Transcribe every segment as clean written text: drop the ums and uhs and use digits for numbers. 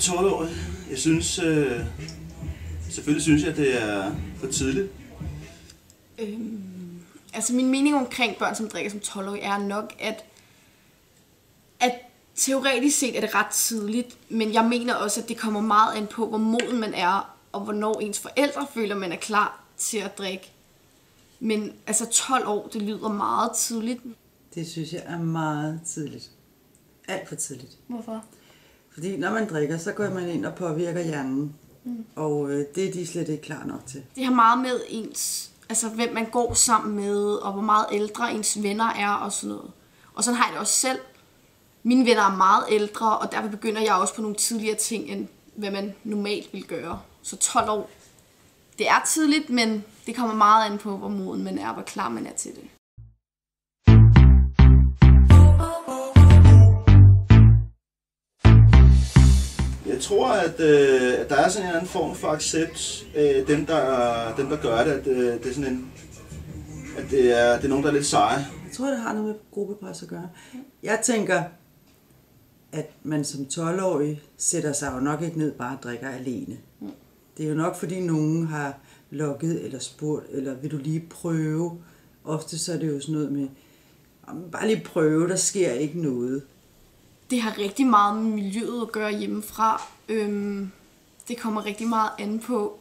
12-årig. Jeg synes, selvfølgelig synes jeg, det er for tidligt. Altså min mening omkring børn, som drikker som 12-årige, er nok, at teoretisk set er det ret tidligt, men jeg mener også, at det kommer meget an på, hvor moden man er, og hvornår ens forældre føler, man er klar til at drikke. Men altså 12 år, det lyder meget tidligt. Det synes jeg er meget tidligt. Alt for tidligt. Hvorfor? Fordi når man drikker, så går man ind og påvirker hjernen. Og det er de slet ikke klar nok til. Det har meget med ens, altså hvem man går sammen med, og hvor meget ældre ens venner er og sådan noget. Og sådan har jeg det også selv. Mine venner er meget ældre, og derfor begynder jeg også på nogle tidligere ting, end hvad man normalt vil gøre. Så 12 år, det er tidligt, men det kommer meget an på, hvor moden man er, hvor klar man er til det. Jeg tror, at der er sådan en anden form for accept af dem, der gør det, at det er sådan en, at det er nogen, der er lidt seje. Jeg tror, det har noget med gruppepres at gøre. Jeg tænker, at man som 12-årig sætter sig jo nok ikke ned bare og drikker alene. Det er jo nok, fordi nogen har lokket eller spurgt, eller vil du lige prøve? Ofte så er det jo sådan noget med, bare lige prøve, der sker ikke noget. Det har rigtig meget med miljøet at gøre hjemmefra. Det kommer rigtig meget an på,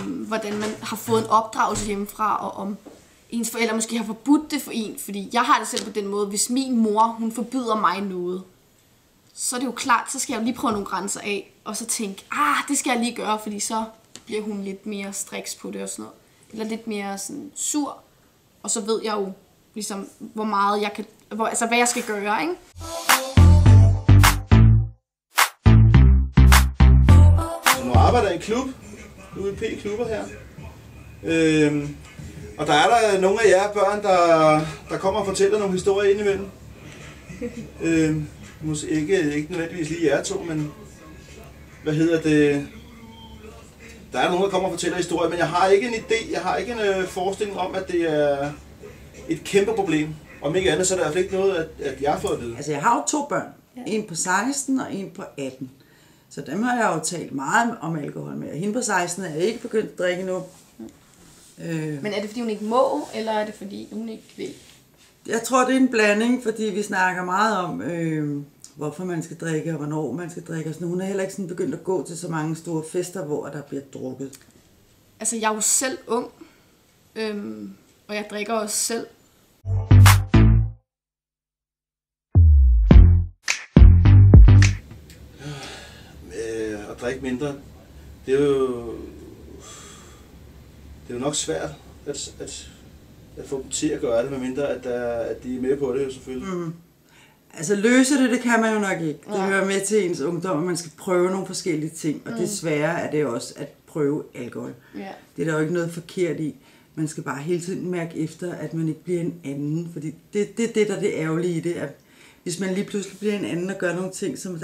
hvordan man har fået en opdragelse hjemmefra, og om ens forældre måske har forbudt det for en. Fordi jeg har det selv på den måde, hvis min mor, hun forbyder mig noget, så er det jo klart, så skal jeg jo lige prøve nogle grænser af, og så tænke, det skal jeg lige gøre, fordi så bliver hun lidt mere striks på det og sådan noget. Eller lidt mere sådan sur, og så ved jeg jo ligesom, hvor meget jeg kan, altså hvad jeg skal gøre, ikke? Nu arbejder jeg i en klub, UEP-klubber her. Og der er der nogle af jer børn, der kommer og fortæller nogle historier indimellem. Måske ikke nødvendigvis lige jer to, men hvad hedder det? Der er nogen, der kommer og fortæller historier, men jeg har ikke en idé, jeg har ikke en forestilling om, at det er et kæmpe problem. Om ikke andet, så er der i hvert fald ikke noget, at jeg har fået at vide. Altså, jeg har jo 2 børn. Ja. En på 16 og en på 18. Så dem har jeg jo talt meget om alkohol med. Og hende på 16 er jeg ikke begyndt at drikke nu. Men er det, fordi hun ikke må, eller er det, fordi hun ikke vil? Jeg tror, det er en blanding, fordi vi snakker meget om, hvorfor man skal drikke, og hvornår man skal drikke. Så hun er heller ikke sådan begyndt at gå til så mange store fester, hvor der bliver drukket. Altså, jeg er jo selv ung, og jeg drikker også selv. At drikke mindre, det er jo nok svært at få dem til at gøre det, medmindre at de er med på det jo selvfølgelig. Altså løse det kan man jo nok ikke. Det hører med til ens ungdom, at man skal prøve nogle forskellige ting, og desværre er det også at prøve alkohol. Yeah. Det er der jo ikke noget forkert i. Man skal bare hele tiden mærke efter, at man ikke bliver en anden, fordi det er det, der er det ærgerlige i det, at hvis man lige pludselig bliver en anden og gør nogle ting, som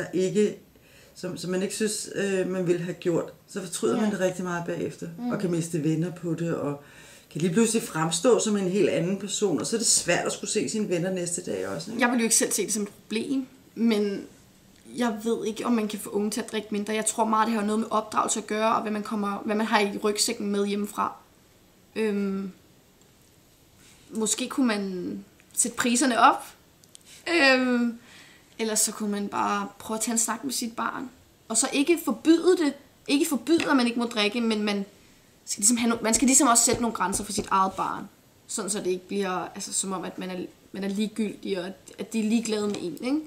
man ikke synes, man ville have gjort, så fortryder man det rigtig meget bagefter, og kan miste venner på det, og kan lige pludselig fremstå som en helt anden person, og så er det svært at skulle se sine venner næste dag også. Ikke? Jeg vil jo ikke selv se det som et problem, men jeg ved ikke, om man kan få unge til at drikke mindre. Jeg tror meget, det har noget med opdragelse at gøre, og hvad man har i rygsækken med hjemmefra. Måske kunne man sætte priserne op, eller så kunne man bare prøve at tage en snak med sit barn. Og så ikke forbyde det. Ikke forbyde, at man ikke må drikke, men man skal ligesom også sætte nogle grænser for sit eget barn. Sådan så det ikke bliver som om, at man er ligegyldig, og at de er ligeglade med en, ikke?